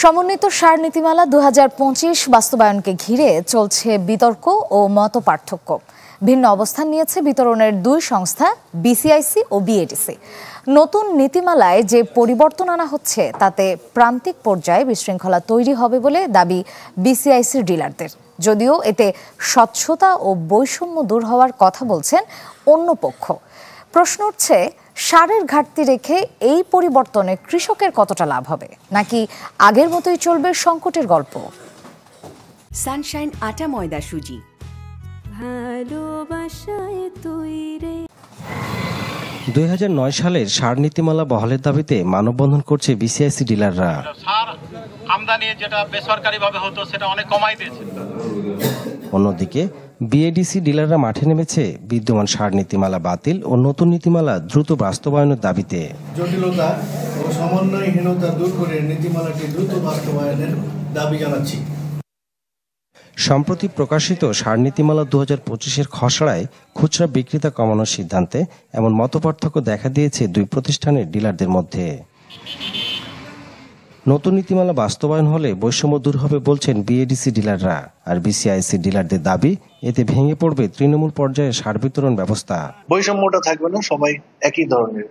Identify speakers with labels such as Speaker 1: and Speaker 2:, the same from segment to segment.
Speaker 1: সমন্বিত সার নীতিমালা ২০২৫ বাস্তবায়নকে ঘিরে চলছে বিতর্ক ও মতপার্থক্য। ভিন্ন অবস্থান নিয়েছে বিতরণের দুই সংস্থা বিসিআইসি ও বিএডিসি। নতুন নীতিমালায় যে পরিবর্তন আনা হচ্ছে তাতে প্রান্তিক পর্যায়ে বিশৃঙ্খলা তৈরি হবে বলে দাবি বিসিআইসির ডিলারদের। যদিও এতে স্বচ্ছতা ও বৈষম্য দূর হওয়ার কথা বলছেন অন্য পক্ষ। প্রশ্ন উঠছে, সারের ঘাটতি রেখে এই পরিবর্তনে কৃষকের কতটা লাভ হবে, নাকি আগের মতোই চলবে সংকটের গল্প?
Speaker 2: সানশাইন আটা ময়দা সুজি।
Speaker 3: ২০০৯ সালের সার নীতিমালা বহালের দাবিতে মানববন্ধন করছে বিসিআইসি ডিলাররা।
Speaker 4: সার আমদানি যেটা বেসরকারিভাবে হতো সেটা অনেক কমাই দিয়েছে।
Speaker 3: অন্যদিকে বিএডিসি ডিলাররা মাঠে নেমেছে বিদ্যমান সার নীতিমালা বাতিল ও নতুন নীতিমালা দ্রুত বাস্তবায়নের দাবিতে।
Speaker 5: জটিলতা ও সমন্বয়হীনতা দূর করে নীতিমালাটি দ্রুত বাস্তবায়নের দাবি জানাচ্ছি।
Speaker 3: সম্প্রতি প্রকাশিত সার নীতিমালা ২০২৫-এর খসড়ায় খুচরা বিক্রেতা কমানোর সিদ্ধান্তে এমন মতপার্থক্য দেখা দিয়েছে দুই প্রতিষ্ঠানের ডিলারদের মধ্যে। নতুন নীতিমালা বাস্তবায়ন হলে বৈষম্য দূর হবে বলছেন বিএডিসি ডিলাররা। আর বিসিআইসি ডিলারদের দাবি, এতে ভেঙে পড়বে তৃণমূল পর্যায়ে সার বিতরণ ব্যবস্থা।
Speaker 5: বৈষম্যটা থাকবে না, সবাই একই ধরনের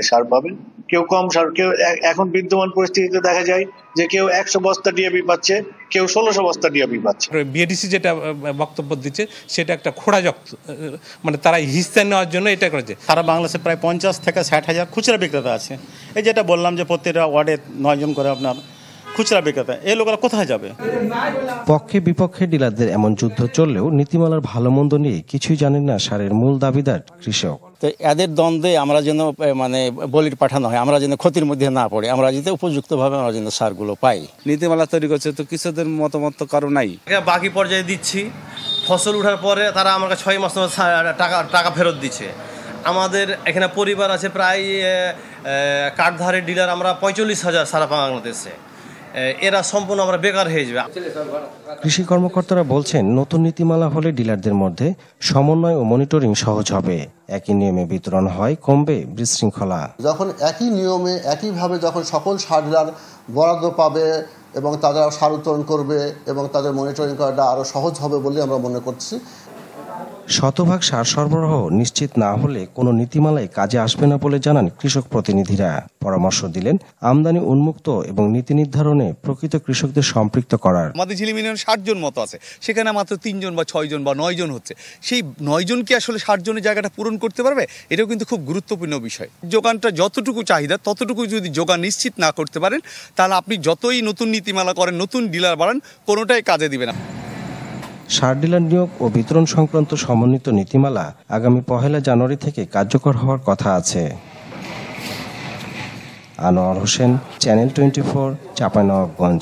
Speaker 5: সার পাবেন। কেউ কম সার, কেউ এখন বিদ্যমান পরিস্থিতিতে দেখা যায় যে কেউ ১০০ বস্তা ডিএপি পাচ্ছে, কেউ ১৬০০ বস্তা ডিএপি পাচ্ছে।
Speaker 6: বিএডিসি যেটা বক্তব্য দিচ্ছে সেটা একটা খোঁড়াজক্ত, মানে তারা হিস্সা নেওয়ার জন্য এটা করেছে।
Speaker 4: সারা বাংলাদেশে প্রায় ৫০ থেকে ৬০ হাজার খুচরা বিক্রেতা আছে। এই যেটা বললাম যে প্রত্যেকটা ওয়ার্ডে ৯ জন করে আপনার খুচরা বিক্রেতা, এই লোকেরা কোথায় যাবে?
Speaker 3: পক্ষে বিপক্ষে ডিলারদের এমন যুদ্ধ চললেও নীতিমালার ভালো মন্দ নিয়ে কিছুই জানেন না সারের মূল দাবিদার কৃষক।
Speaker 7: তো এদের দ্বন্দ্বে আমরা যেন বলির পাঠানো হয়, আমরা যেন ক্ষতির মধ্যে না পড়ে, আমরা যেন উপযুক্তভাবে আমরা যেন সারগুলো পাই।
Speaker 8: নীতিমালা তৈরি করছে তো কৃষকদের মতামত তো কারো নাই।
Speaker 9: বাকি পর্যায়ে দিচ্ছি, ফসল ওঠার পরে তারা আমাকে 6 মাস টাকা ফেরত দিচ্ছে। আমাদের এখানে পরিবার আছে প্রায় কার্ডধারী ডিলার আমরা ৪৫,০০০ সারা বাংলাদেশে। এরা সম্পূর্ণ আমরা বেকার হয়ে যাবে।
Speaker 3: কৃষি কর্মকর্তারা বলছেন, নতুন নীতিমালা হলে ডিলারদের মধ্যে সমন্বয় ও মনিটরিং সহজ হবে। একই নিয়মে বিতরণ হয়, কমবে বিশৃঙ্খলা।
Speaker 10: যখন একই নিয়মে একইভাবে যখন সকল সার ডিলার বরাদ্দ পাবে এবং তারা সার উত্তোলন করবে এবং তাদের মনিটরিং করাটা আরও সহজ হবে বলে আমরা মনে করছি।
Speaker 3: শতভাগ সার সরবরাহ নিশ্চিত না হলে কোনো নীতিমালাই কাজে আসবে না বলে জানান কৃষক প্রতিনিধিরা। পরামর্শ দিলেন আমদানি উন্মুক্ত এবং নীতি নির্ধারণে প্রকৃত কৃষকদের সম্পৃক্ত করার।
Speaker 8: আমাদের ঝিলিমিলিয়ন ৬০ জন মতো আছে, সেখানে মাত্র ৩ জন বা ৬ জন বা ৯ জন হচ্ছে। সেই ৯ জন কি আসলে ৬০ জনের জায়গাটা পূরণ করতে পারবে? এটাও কিন্তু খুব গুরুত্বপূর্ণ বিষয়। যোগানটা যতটুকু চাহিদা ততটুকু যদি যোগান নিশ্চিত না করতে পারেন, তাহলে আপনি যতই নতুন নীতিমালা করেন, নতুন ডিলার বাড়ান, কোনোটাই কাজে দিবে না।
Speaker 3: সার ডিলার নিয়োগ ও বিতরণ সংক্রান্ত সমন্বিত নীতিমালা আগামী ১ জানুয়ারি থেকে কার্যকর হওয়ার কথা আছে। আনোয়ার হোসেন, চ্যানেল 24, চাঁপাইনবাবগঞ্জ।